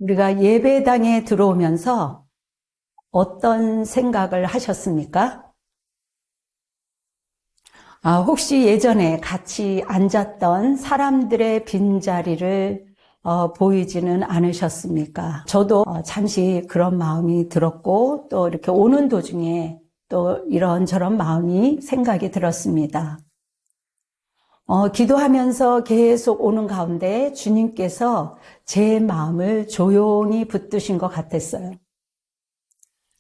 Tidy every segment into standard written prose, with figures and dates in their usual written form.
우리가 예배당에 들어오면서 어떤 생각을 하셨습니까? 혹시 예전에 같이 앉았던 사람들의 빈자리를 보이지는 않으셨습니까? 저도 잠시 그런 마음이 들었고 또 이렇게 오는 도중에 또 이런저런 마음이 생각이 들었습니다. 기도하면서 계속 오는 가운데 주님께서 제 마음을 조용히 붙드신 것 같았어요.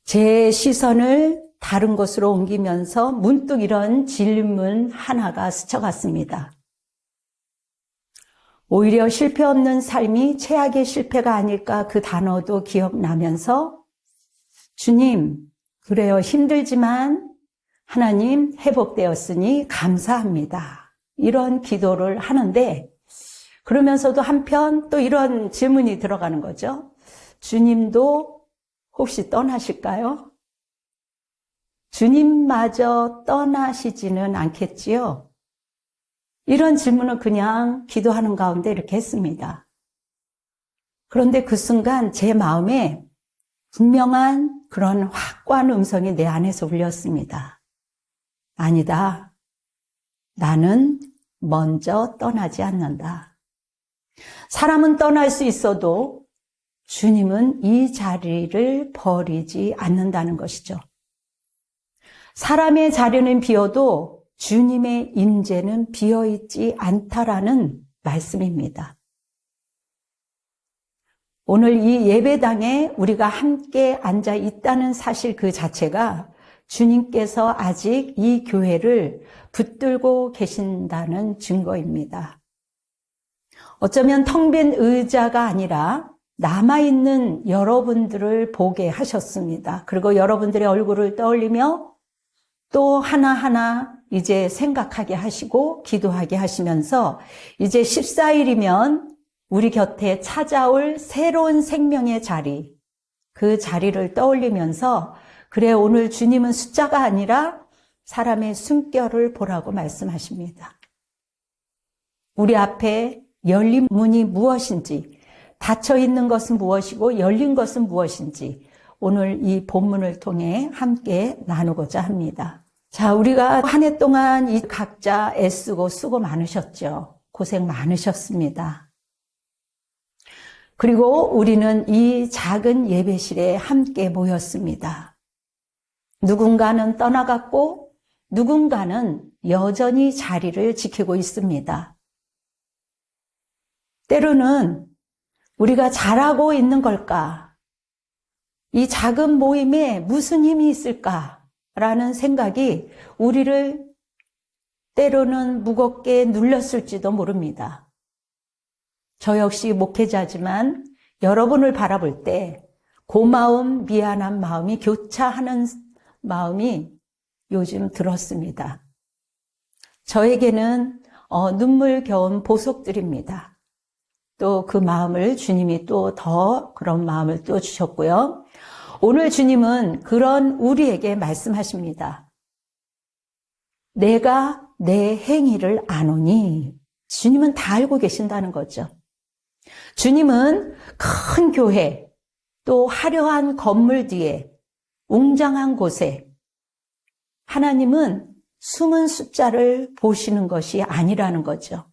제 시선을 다른 곳으로 옮기면서 문득 이런 질문 하나가 스쳐갔습니다. 오히려 실패 없는 삶이 최악의 실패가 아닐까, 그 단어도 기억나면서 주님, 그래요, 힘들지만 하나님 회복되었으니 감사합니다. 이런 기도를 하는데, 그러면서도 한편 또 이런 질문이 들어가는 거죠. 주님도 혹시 떠나실까요? 주님마저 떠나시지는 않겠지요? 이런 질문을 그냥 기도하는 가운데 이렇게 했습니다. 그런데 그 순간 제 마음에 분명한 그런 확고한 음성이 내 안에서 울렸습니다. 아니다. 나는 먼저 떠나지 않는다. 사람은 떠날 수 있어도 주님은 이 자리를 버리지 않는다는 것이죠. 사람의 자리는 비어도 주님의 임재는 비어있지 않다라는 말씀입니다. 오늘 이 예배당에 우리가 함께 앉아 있다는 사실 그 자체가 주님께서 아직 이 교회를 붙들고 계신다는 증거입니다. 어쩌면 텅 빈 의자가 아니라 남아있는 여러분들을 보게 하셨습니다. 그리고 여러분들의 얼굴을 떠올리며 또 하나하나 이제 생각하게 하시고 기도하게 하시면서 이제 14일이면 우리 곁에 찾아올 새로운 생명의 자리, 그 자리를 떠올리면서 그래, 오늘 주님은 숫자가 아니라 사람의 숨결을 보라고 말씀하십니다. 우리 앞에 열린 문이 무엇인지, 닫혀 있는 것은 무엇이고 열린 것은 무엇인지 오늘 이 본문을 통해 함께 나누고자 합니다. 자, 우리가 한 해 동안 이 각자 애쓰고 수고 많으셨죠. 고생 많으셨습니다. 그리고 우리는 이 작은 예배실에 함께 모였습니다. 누군가는 떠나갔고 누군가는 여전히 자리를 지키고 있습니다. 때로는 우리가 잘하고 있는 걸까? 이 작은 모임에 무슨 힘이 있을까라는 생각이 우리를 때로는 무겁게 눌렸을지도 모릅니다. 저 역시 목회자지만 여러분을 바라볼 때 고마움, 미안한 마음이 교차하는 마음이 요즘 들었습니다. 저에게는 눈물겨운 보석들입니다. 또 그 마음을 주님이 또 더 그런 마음을 또 주셨고요. 오늘 주님은 그런 우리에게 말씀하십니다. 내가 내 행위를 아노니. 주님은 다 알고 계신다는 거죠. 주님은 큰 교회, 또 화려한 건물 뒤에, 웅장한 곳에 하나님은 숨은 숫자를 보시는 것이 아니라는 거죠.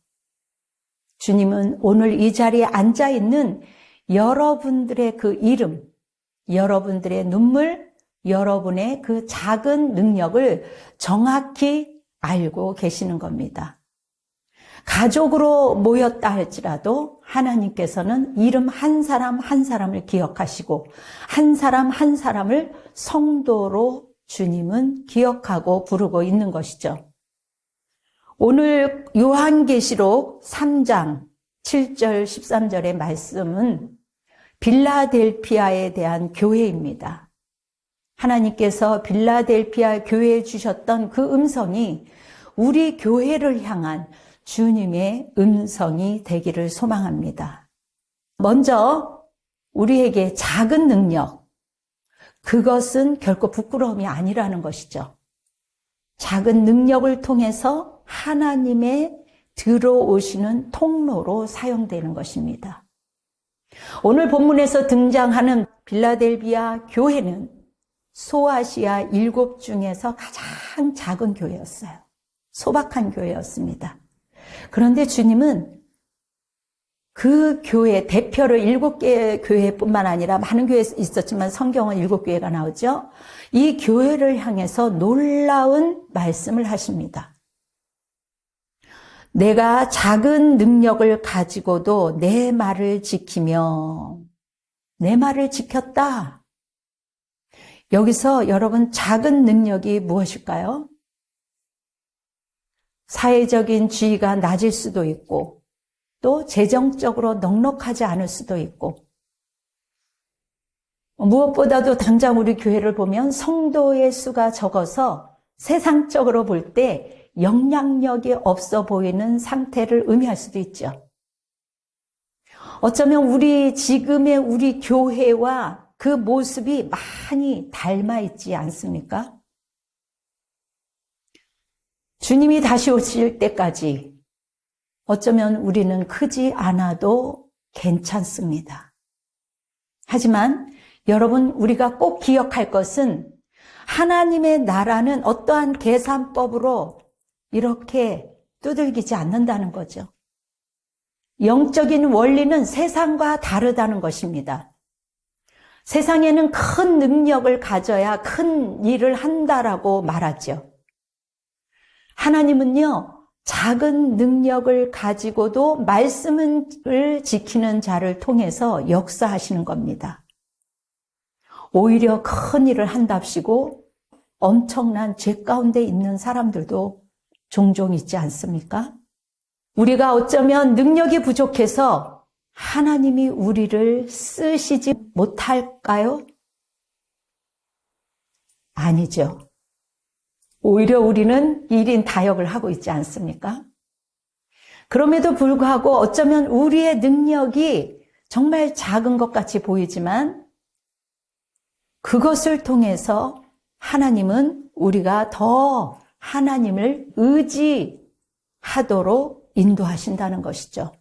주님은 오늘 이 자리에 앉아있는 여러분들의 그 이름, 여러분들의 눈물, 여러분의 그 작은 능력을 정확히 알고 계시는 겁니다. 가족으로 모였다 할지라도 하나님께서는 이름 한 사람 한 사람을 기억하시고 한 사람 한 사람을 성도로 주님은 기억하고 부르고 있는 것이죠. 오늘 요한계시록 3장 7절 13절의 말씀은 빌라델피아에 대한 교회입니다. 하나님께서 빌라델피아 교회에 주셨던 그 음성이 우리 교회를 향한 주님의 음성이 되기를 소망합니다. 먼저 우리에게 작은 능력, 그것은 결코 부끄러움이 아니라는 것이죠. 작은 능력을 통해서 하나님의 들어오시는 통로로 사용되는 것입니다. 오늘 본문에서 등장하는 빌라델비아 교회는 소아시아 7 중에서 가장 작은 교회였어요. 소박한 교회였습니다. 그런데 주님은 그 교회 대표를 7개의 교회뿐만 아니라 많은 교회 있었지만 성경은 7교회가 나오죠. 이 교회를 향해서 놀라운 말씀을 하십니다. 내가 작은 능력을 가지고도 내 말을 지키며 내 말을 지켰다. 여기서 여러분 작은 능력이 무엇일까요? 사회적인 지위가 낮을 수도 있고 또 재정적으로 넉넉하지 않을 수도 있고 무엇보다도 당장 우리 교회를 보면 성도의 수가 적어서 세상적으로 볼 때 영향력이 없어 보이는 상태를 의미할 수도 있죠. 어쩌면 지금의 우리 교회와 그 모습이 많이 닮아 있지 않습니까? 주님이 다시 오실 때까지 어쩌면 우리는 크지 않아도 괜찮습니다. 하지만 여러분, 우리가 꼭 기억할 것은 하나님의 나라는 어떠한 계산법으로 이렇게 두들기지 않는다는 거죠. 영적인 원리는 세상과 다르다는 것입니다. 세상에는 큰 능력을 가져야 큰 일을 한다라고 말하죠. 하나님은요, 작은 능력을 가지고도 말씀을 지키는 자를 통해서 역사하시는 겁니다. 오히려 큰 일을 한답시고 엄청난 죄 가운데 있는 사람들도 종종 있지 않습니까? 우리가 어쩌면 능력이 부족해서 하나님이 우리를 쓰시지 못할까요? 아니죠. 오히려 우리는 1인 다역을 하고 있지 않습니까? 그럼에도 불구하고 어쩌면 우리의 능력이 정말 작은 것 같이 보이지만 그것을 통해서 하나님은 우리가 더 하나님을 의지하도록 인도하신다는 것이죠.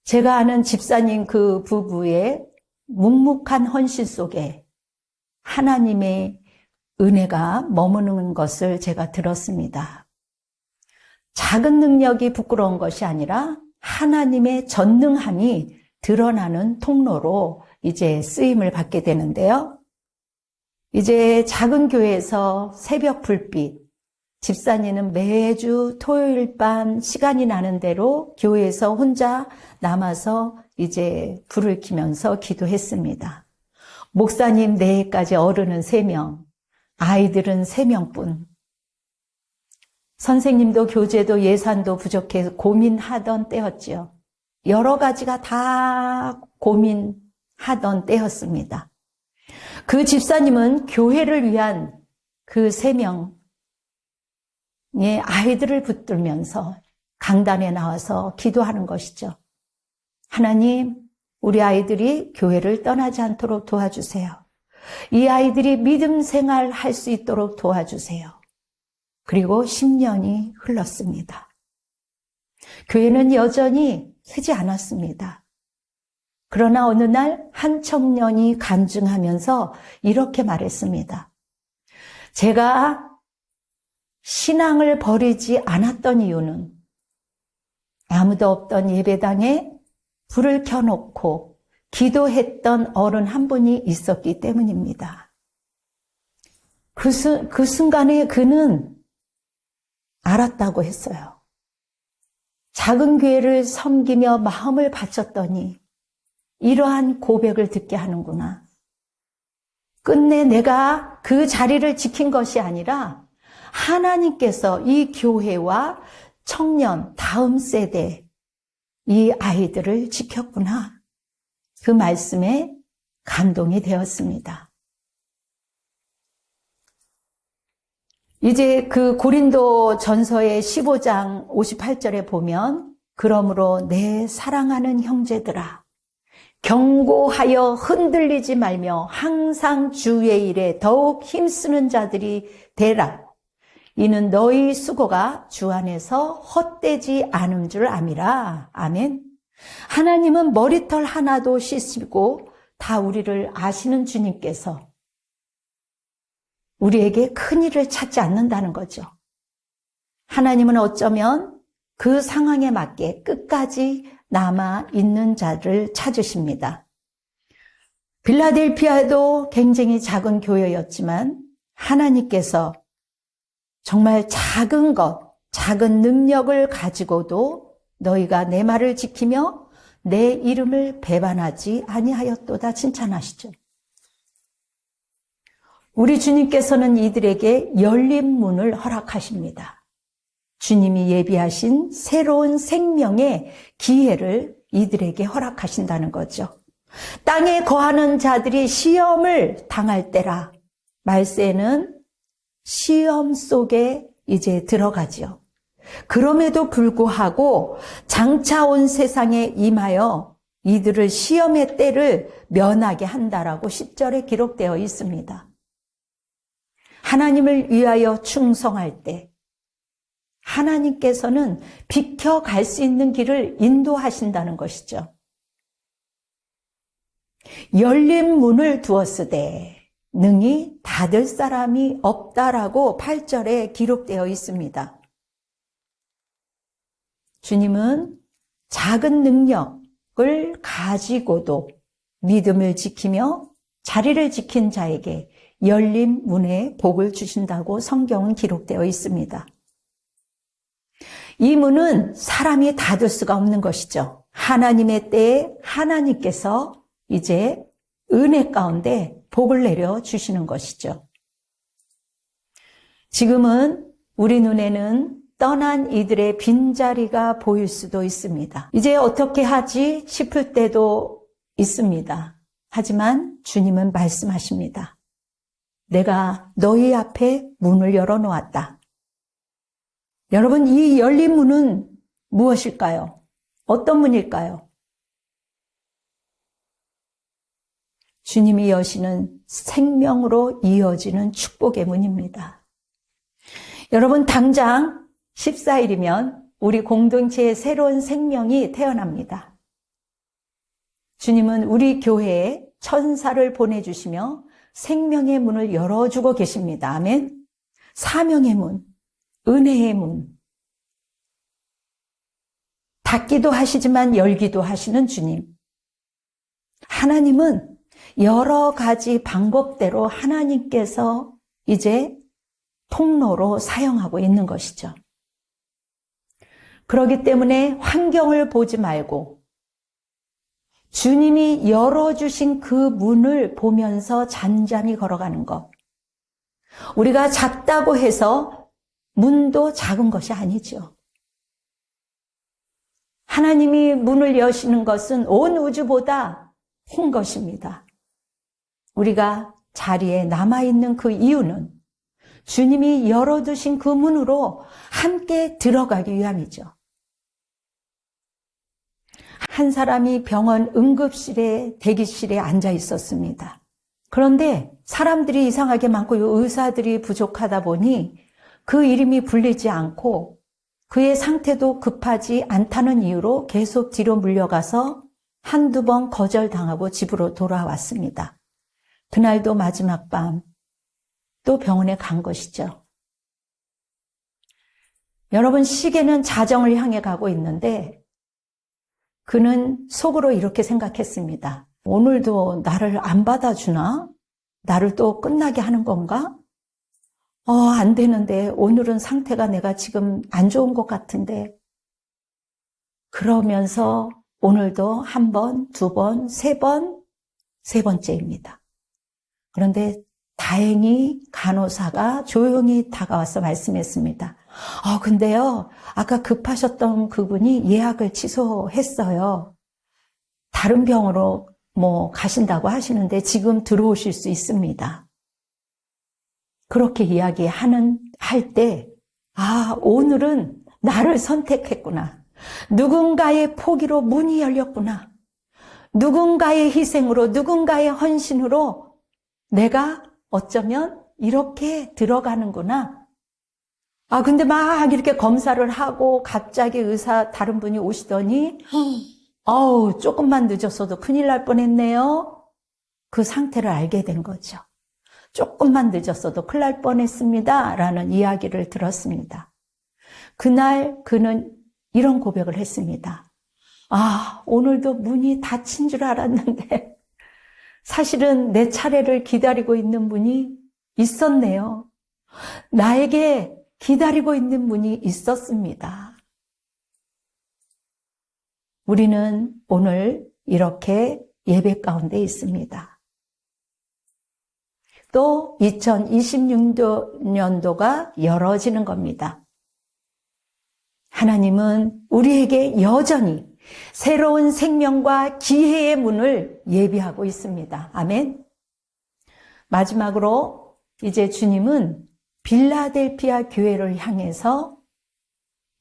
제가 아는 집사님 그 부부의 묵묵한 헌신 속에 하나님의 은혜가 머무는 것을 제가 들었습니다. 작은 능력이 부끄러운 것이 아니라 하나님의 전능함이 드러나는 통로로 이제 쓰임을 받게 되는데요. 이제 작은 교회에서 새벽 불빛, 집사님은 매주 토요일 밤 시간이 나는 대로 교회에서 혼자 남아서 이제 불을 켜면서 기도했습니다. 목사님 4해까지 어른은 3명, 아이들은 3명뿐. 선생님도 교재도 예산도 부족해서 고민하던 때였죠. 여러 가지가 다 고민하던 때였습니다. 그 집사님은 교회를 위한 그 3명의 아이들을 붙들면서 강단에 나와서 기도하는 것이죠. 하나님, 우리 아이들이 교회를 떠나지 않도록 도와주세요. 이 아이들이 믿음 생활 할 수 있도록 도와주세요. 그리고 10년이 흘렀습니다. 교회는 여전히 크지 않았습니다. 그러나 어느 날 한 청년이 간증하면서 이렇게 말했습니다. 제가 신앙을 버리지 않았던 이유는 아무도 없던 예배당에 불을 켜놓고 기도했던 어른 한 분이 있었기 때문입니다. 그 순간에 그는 알았다고 했어요. 작은 교회를 섬기며 마음을 바쳤더니 이러한 고백을 듣게 하는구나. 끝내 내가 그 자리를 지킨 것이 아니라 하나님께서 이 교회와 청년, 다음 세대, 이 아이들을 지켰구나. 그 말씀에 감동이 되었습니다. 이제 그 고린도 전서의 15장 58절에 보면 그러므로 내 사랑하는 형제들아 경고하여 흔들리지 말며 항상 주의 일에 더욱 힘쓰는 자들이 되라. 이는 너희 수고가 주 안에서 헛되지 않은 줄 암이라. 아멘. 하나님은 머리털 하나도 씻으시고 다 우리를 아시는 주님께서 우리에게 큰일을 찾지 않는다는 거죠. 하나님은 어쩌면 그 상황에 맞게 끝까지 남아 있는 자를 찾으십니다. 빌라델피아도 굉장히 작은 교회였지만 하나님께서 정말 작은 것, 작은 능력을 가지고도 너희가 내 말을 지키며 내 이름을 배반하지 아니하였도다 칭찬하시죠. 우리 주님께서는 이들에게 열린 문을 허락하십니다. 주님이 예비하신 새로운 생명의 기회를 이들에게 허락하신다는 거죠. 땅에 거하는 자들이 시험을 당할 때라. 말세는 시험 속에 이제 들어가지요. 그럼에도 불구하고 장차 온 세상에 임하여 이들을 시험의 때를 면하게 한다라고 10절에 기록되어 있습니다. 하나님을 위하여 충성할 때 하나님께서는 비켜갈 수 있는 길을 인도하신다는 것이죠. 열린 문을 두었으되 능히 닫을 사람이 없다라고 8절에 기록되어 있습니다. 주님은 작은 능력을 가지고도 믿음을 지키며 자리를 지킨 자에게 열린 문에 복을 주신다고 성경은 기록되어 있습니다. 이 문은 사람이 닫을 수가 없는 것이죠. 하나님의 때에 하나님께서 이제 은혜 가운데 복을 내려 주시는 것이죠. 지금은 우리 눈에는 떠난 이들의 빈자리가 보일 수도 있습니다. 이제 어떻게 하지 싶을 때도 있습니다. 하지만 주님은 말씀하십니다. 내가 너희 앞에 문을 열어놓았다. 여러분, 이 열린 문은 무엇일까요? 어떤 문일까요? 주님이 여시는 생명으로 이어지는 축복의 문입니다. 여러분, 당장 14일이면 우리 공동체에 새로운 생명이 태어납니다. 주님은 우리 교회에 천사를 보내주시며 생명의 문을 열어주고 계십니다. 아멘. 사명의 문, 은혜의 문. 닫기도 하시지만 열기도 하시는 주님. 하나님은 여러 가지 방법대로 하나님께서 이제 통로로 사용하고 있는 것이죠. 그렇기 때문에 환경을 보지 말고 주님이 열어주신 그 문을 보면서 잔잔히 걸어가는 것. 우리가 작다고 해서 문도 작은 것이 아니죠. 하나님이 문을 여시는 것은 온 우주보다 큰 것입니다. 우리가 자리에 남아있는 그 이유는 주님이 열어두신 그 문으로 함께 들어가기 위함이죠. 한 사람이 병원 응급실에 대기실에 앉아 있었습니다. 그런데 사람들이 이상하게 많고 의사들이 부족하다 보니 그 이름이 불리지 않고 그의 상태도 급하지 않다는 이유로 계속 뒤로 물려가서 한두 번 거절당하고 집으로 돌아왔습니다. 그날도 마지막 밤 또 병원에 간 것이죠. 여러분, 시계는 자정을 향해 가고 있는데 그는 속으로 이렇게 생각했습니다. 오늘도 나를 안 받아주나? 나를 또 끝나게 하는 건가? 안 되는데 오늘은 상태가 내가 지금 안 좋은 것 같은데. 그러면서 오늘도 한 번, 두 번, 세 번, 세 번째입니다. 그런데 다행히 간호사가 조용히 다가와서 말씀했습니다. 근데요, 아까 급하셨던 그분이 예약을 취소했어요. 다른 병으로 가신다고 하시는데 지금 들어오실 수 있습니다. 그렇게 할 때, 오늘은 나를 선택했구나. 누군가의 포기로 문이 열렸구나. 누군가의 희생으로, 누군가의 헌신으로 내가 어쩌면 이렇게 들어가는구나. 근데 막 이렇게 검사를 하고 갑자기 의사 다른 분이 오시더니 조금만 늦었어도 큰일 날 뻔했네요. 그 상태를 알게 된 거죠. 조금만 늦었어도 큰일 날 뻔했습니다. 라는 이야기를 들었습니다. 그날 그는 이런 고백을 했습니다. 오늘도 문이 닫힌 줄 알았는데 사실은 내 차례를 기다리고 있는 분이 있었네요. 나에게 기다리고 있는 분이 있었습니다. 우리는 오늘 이렇게 예배 가운데 있습니다. 또 2026년도가 열어지는 겁니다. 하나님은 우리에게 여전히 새로운 생명과 기회의 문을 예비하고 있습니다. 아멘. 마지막으로 이제 주님은 빌라델피아 교회를 향해서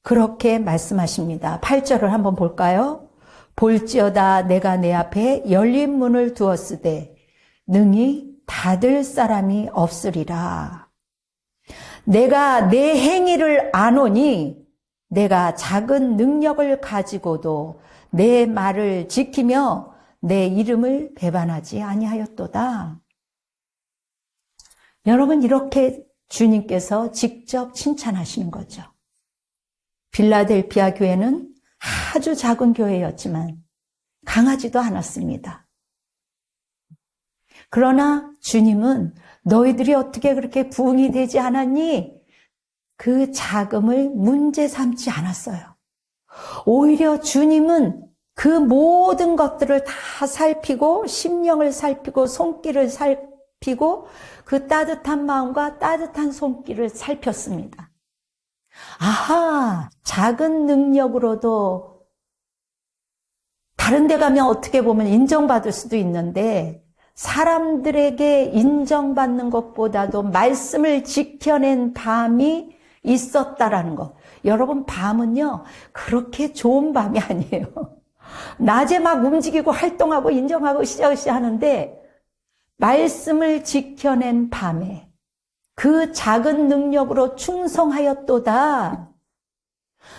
그렇게 말씀하십니다. 8절을 한번 볼까요? 볼지어다 내가 내 앞에 열린 문을 두었으되 능히 닫을 사람이 없으리라. 내가 내 행위를 아노니 내가 작은 능력을 가지고도 내 말을 지키며 내 이름을 배반하지 아니하였도다. 여러분, 이렇게 주님께서 직접 칭찬하시는 거죠. 빌라델피아 교회는 아주 작은 교회였지만 강하지도 않았습니다. 그러나 주님은 너희들이 어떻게 그렇게 부흥이 되지 않았니? 그 자금을 문제 삼지 않았어요. 오히려 주님은 그 모든 것들을 다 살피고 심령을 살피고 손길을 살피고 그 따뜻한 마음과 따뜻한 손길을 살폈습니다. 작은 능력으로도 다른 데 가면 어떻게 보면 인정받을 수도 있는데 사람들에게 인정받는 것보다도 말씀을 지켜낸 밤이 있었다라는 것. 여러분, 밤은요 그렇게 좋은 밤이 아니에요. 낮에 막 움직이고 활동하고 인정하고 으쌰으쌰 하는데 말씀을 지켜낸 밤에 그 작은 능력으로 충성하였도다.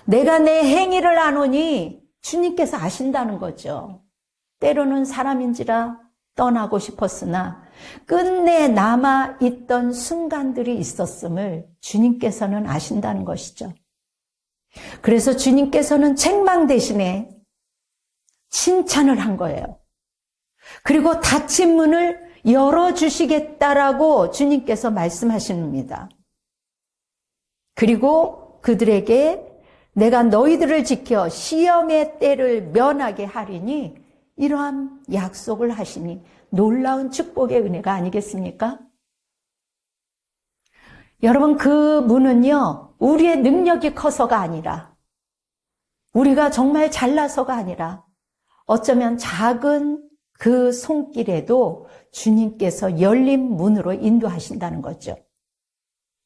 내가 내 행위를 아노니 주님께서 아신다는 거죠. 때로는 사람인지라 떠나고 싶었으나 끝내 남아있던 순간들이 있었음을 주님께서는 아신다는 것이죠. 그래서 주님께서는 책망 대신에 칭찬을 한 거예요. 그리고 닫힌 문을 열어주시겠다라고 주님께서 말씀하십니다. 그리고 그들에게 내가 너희들을 지켜 시험의 때를 면하게 하리니 이러한 약속을 하시니 놀라운 축복의 은혜가 아니겠습니까? 여러분, 그 문은요 우리의 능력이 커서가 아니라 우리가 정말 잘나서가 아니라 어쩌면 작은 그 손길에도 주님께서 열린 문으로 인도하신다는 거죠.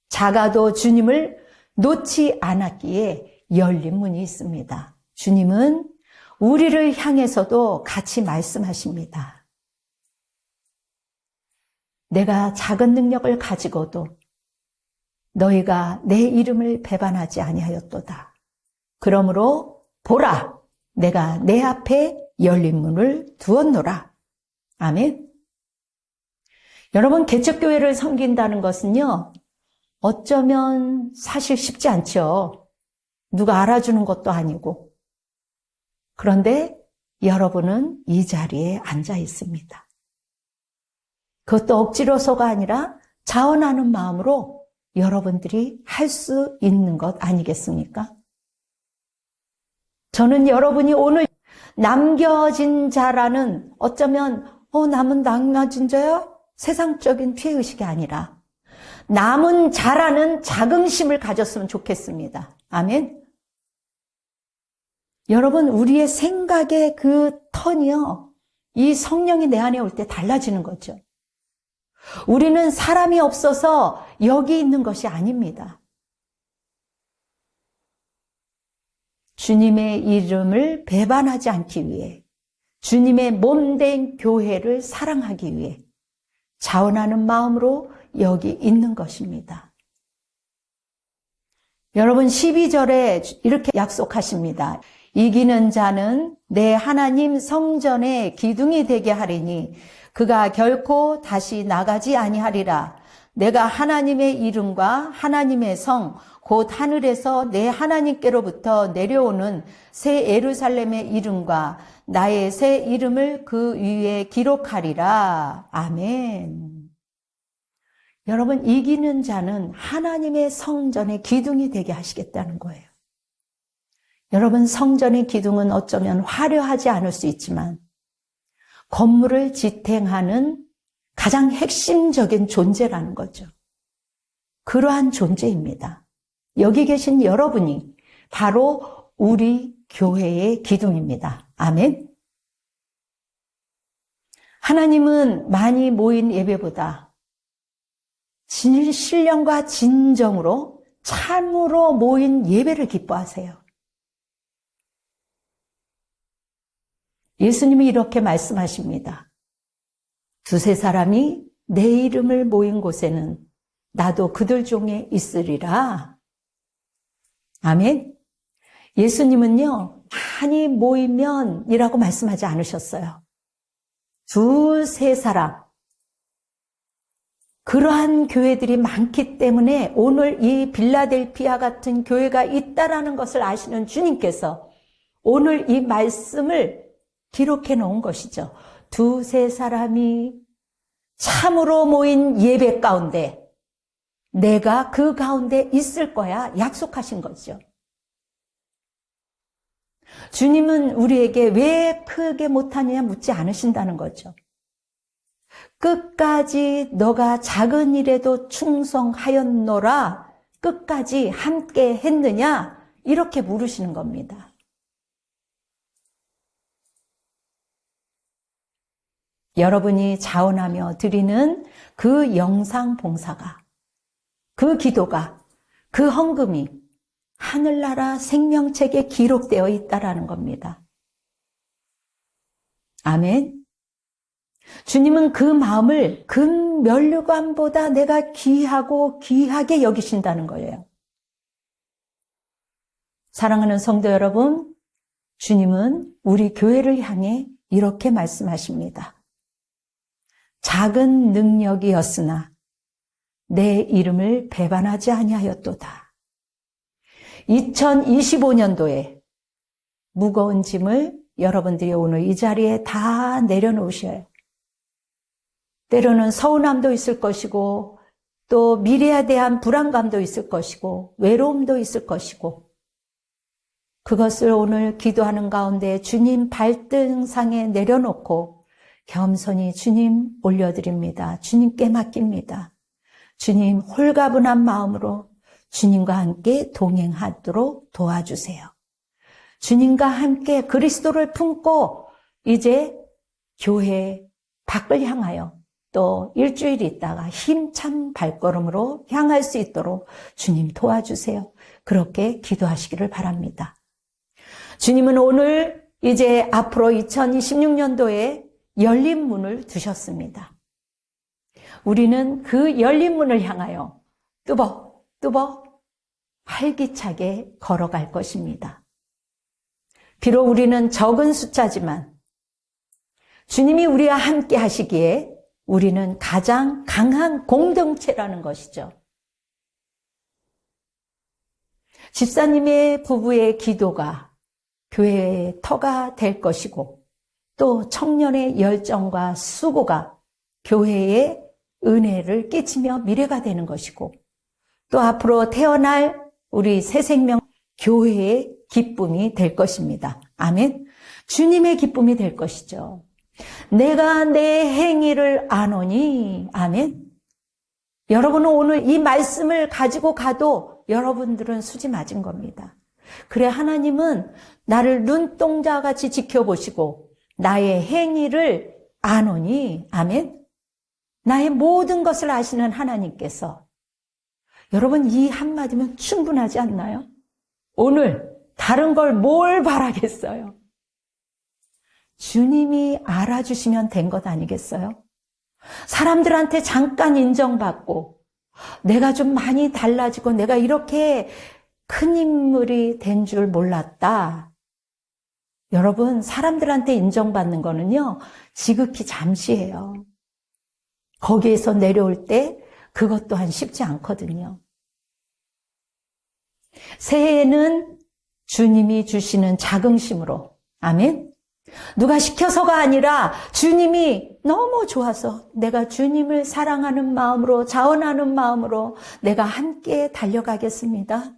작아도 주님을 놓지 않았기에 열린 문이 있습니다. 주님은 우리를 향해서도 같이 말씀하십니다. 내가 작은 능력을 가지고도 너희가 내 이름을 배반하지 아니하였도다. 그러므로 보라, 내가 내 앞에 열린 문을 두었노라. 아멘. 여러분, 개척교회를 섬긴다는 것은요 어쩌면 사실 쉽지 않죠. 누가 알아주는 것도 아니고. 그런데 여러분은 이 자리에 앉아 있습니다. 그것도 억지로서가 아니라 자원하는 마음으로 여러분들이 할 수 있는 것 아니겠습니까? 저는 여러분이 오늘 남겨진 자라는 어쩌면 남은 남겨진 자야? 세상적인 피해의식이 아니라 남은 자라는 자긍심을 가졌으면 좋겠습니다. 아멘. 여러분, 우리의 생각의 그 턴이요 이 성령이 내 안에 올 때 달라지는 거죠. 우리는 사람이 없어서 여기 있는 것이 아닙니다. 주님의 이름을 배반하지 않기 위해 주님의 몸된 교회를 사랑하기 위해 자원하는 마음으로 여기 있는 것입니다. 여러분 12절에 이렇게 약속하십니다. 이기는 자는 내 하나님 성전의 기둥이 되게 하리니 그가 결코 다시 나가지 아니하리라. 내가 하나님의 이름과 하나님의 성 곧 하늘에서 내 하나님께로부터 내려오는 새 예루살렘의 이름과 나의 새 이름을 그 위에 기록하리라. 아멘. 여러분, 이기는 자는 하나님의 성전의 기둥이 되게 하시겠다는 거예요. 여러분, 성전의 기둥은 어쩌면 화려하지 않을 수 있지만 건물을 지탱하는 가장 핵심적인 존재라는 거죠. 그러한 존재입니다. 여기 계신 여러분이 바로 우리 교회의 기둥입니다. 아멘. 하나님은 많이 모인 예배보다 신령과 진정으로 참으로 모인 예배를 기뻐하세요. 예수님이 이렇게 말씀하십니다. 두세 사람이 내 이름을 모인 곳에는 나도 그들 중에 있으리라. 아멘. 예수님은요, 많이 모이면이라고 말씀하지 않으셨어요. 두세 사람. 그러한 교회들이 많기 때문에 오늘 이 빌라델피아 같은 교회가 있다라는 것을 아시는 주님께서 오늘 이 말씀을 기록해 놓은 것이죠. 두세 사람이 참으로 모인 예배 가운데 내가 그 가운데 있을 거야 약속하신 거죠. 주님은 우리에게 왜 크게 못하느냐 묻지 않으신다는 거죠. 끝까지 너가 작은 일에도 충성하였노라, 끝까지 함께 했느냐, 이렇게 물으시는 겁니다. 여러분이 자원하며 드리는 그 영상 봉사가, 그 기도가, 그 헌금이 하늘나라 생명책에 기록되어 있다라는 겁니다. 아멘. 주님은 그 마음을 금면류관보다 내가 귀하고 귀하게 여기신다는 거예요. 사랑하는 성도 여러분, 주님은 우리 교회를 향해 이렇게 말씀하십니다. 작은 능력이었으나 내 이름을 배반하지 아니하였도다. 2025년도에 무거운 짐을 여러분들이 오늘 이 자리에 다 내려놓으셔요. 때로는 서운함도 있을 것이고 또 미래에 대한 불안감도 있을 것이고 외로움도 있을 것이고 그것을 오늘 기도하는 가운데 주님 발등상에 내려놓고 겸손히 주님 올려드립니다. 주님께 맡깁니다. 주님 홀가분한 마음으로 주님과 함께 동행하도록 도와주세요. 주님과 함께 그리스도를 품고 이제 교회 밖을 향하여 또 일주일 있다가 힘찬 발걸음으로 향할 수 있도록 주님 도와주세요. 그렇게 기도하시기를 바랍니다. 주님은 오늘 이제 앞으로 2026년도에 열린 문을 두셨습니다. 우리는 그 열린 문을 향하여 뚜벅뚜벅 활기차게 걸어갈 것입니다. 비록 우리는 적은 숫자지만 주님이 우리와 함께 하시기에 우리는 가장 강한 공동체라는 것이죠. 집사님의 부부의 기도가 교회의 터가 될 것이고 또 청년의 열정과 수고가 교회의 은혜를 끼치며 미래가 되는 것이고 또 앞으로 태어날 우리 새 생명 교회의 기쁨이 될 것입니다. 아멘. 주님의 기쁨이 될 것이죠. 내가 내 행위를 아노니. 아멘. 여러분은 오늘 이 말씀을 가지고 가도 여러분들은 수지 맞은 겁니다. 그래 하나님은 나를 눈동자같이 지켜보시고 나의 행위를 아노니. 아멘. 나의 모든 것을 아시는 하나님께서 여러분 이 한마디면 충분하지 않나요? 오늘 다른 걸 뭘 바라겠어요? 주님이 알아주시면 된 것 아니겠어요? 사람들한테 잠깐 인정받고 내가 좀 많이 달라지고 내가 이렇게 큰 인물이 된 줄 몰랐다. 여러분, 사람들한테 인정받는 거는요, 지극히 잠시예요. 거기에서 내려올 때 그것 또한 쉽지 않거든요. 새해에는 주님이 주시는 자긍심으로, 아멘. 누가 시켜서가 아니라 주님이 너무 좋아서 내가 주님을 사랑하는 마음으로, 자원하는 마음으로 내가 함께 달려가겠습니다.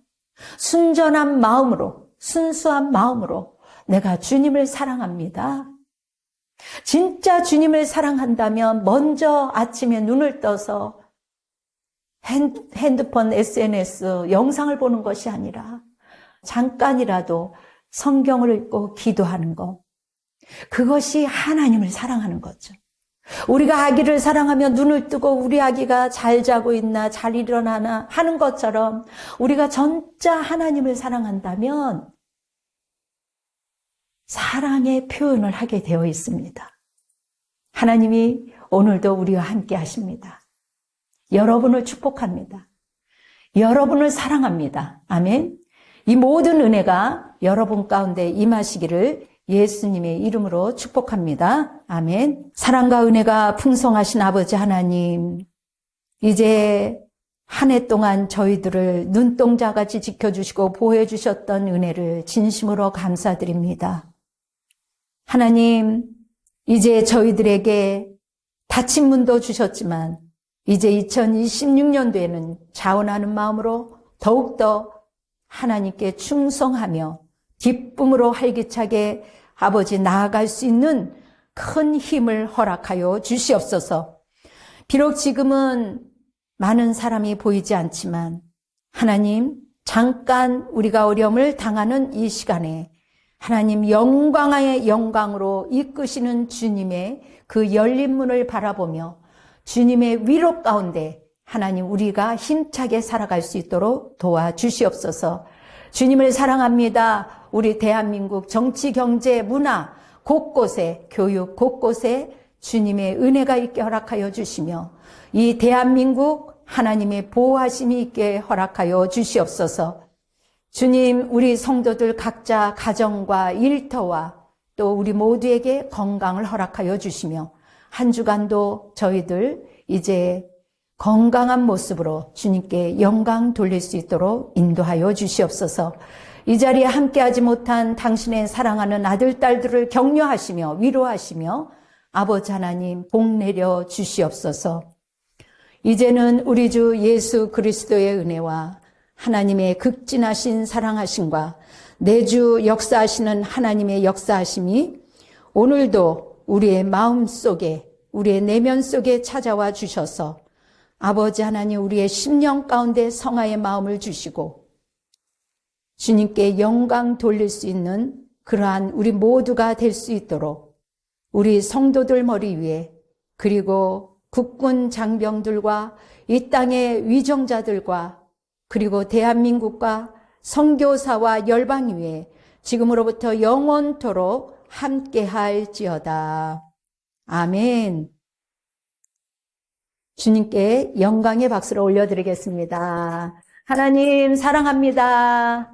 순전한 마음으로, 순수한 마음으로 내가 주님을 사랑합니다. 진짜 주님을 사랑한다면 먼저 아침에 눈을 떠서 핸드폰, SNS, 영상을 보는 것이 아니라 잠깐이라도 성경을 읽고 기도하는 것. 그것이 하나님을 사랑하는 거죠. 우리가 아기를 사랑하면 눈을 뜨고 우리 아기가 잘 자고 있나, 잘 일어나나 하는 것처럼 우리가 진짜 하나님을 사랑한다면 사랑의 표현을 하게 되어 있습니다. 하나님이 오늘도 우리와 함께 하십니다. 여러분을 축복합니다. 여러분을 사랑합니다. 아멘. 이 모든 은혜가 여러분 가운데 임하시기를 예수님의 이름으로 축복합니다. 아멘. 사랑과 은혜가 풍성하신 아버지 하나님, 이제 한 해 동안 저희들을 눈동자같이 지켜주시고 보호해 주셨던 은혜를 진심으로 감사드립니다. 하나님, 이제 저희들에게 닫힌 문도 주셨지만 이제 2026년도에는 자원하는 마음으로 더욱더 하나님께 충성하며 기쁨으로 활기차게 아버지 나아갈 수 있는 큰 힘을 허락하여 주시옵소서. 비록 지금은 많은 사람이 보이지 않지만 하나님, 잠깐 우리가 어려움을 당하는 이 시간에 하나님 영광의 영광으로 이끄시는 주님의 그 열린 문을 바라보며 주님의 위로 가운데 하나님 우리가 힘차게 살아갈 수 있도록 도와주시옵소서. 주님을 사랑합니다. 우리 대한민국 정치, 경제, 문화 곳곳에, 교육 곳곳에 주님의 은혜가 있게 허락하여 주시며 이 대한민국 하나님의 보호하심이 있게 허락하여 주시옵소서. 주님, 우리 성도들 각자 가정과 일터와 또 우리 모두에게 건강을 허락하여 주시며 한 주간도 저희들 이제 건강한 모습으로 주님께 영광 돌릴 수 있도록 인도하여 주시옵소서. 이 자리에 함께하지 못한 당신의 사랑하는 아들, 딸들을 격려하시며 위로하시며 아버지 하나님 복 내려 주시옵소서. 이제는 우리 주 예수 그리스도의 은혜와 하나님의 극진하신 사랑하심과 내주 역사하시는 하나님의 역사하심이 오늘도 우리의 마음 속에, 우리의 내면 속에 찾아와 주셔서 아버지 하나님 우리의 심령 가운데 성화의 마음을 주시고 주님께 영광 돌릴 수 있는 그러한 우리 모두가 될 수 있도록 우리 성도들 머리 위에 그리고 국군 장병들과 이 땅의 위정자들과 그리고 대한민국과 선교사와 열방 위에 지금으로부터 영원토록 함께할지어다. 아멘. 주님께 영광의 박수를 올려드리겠습니다. 하나님 사랑합니다.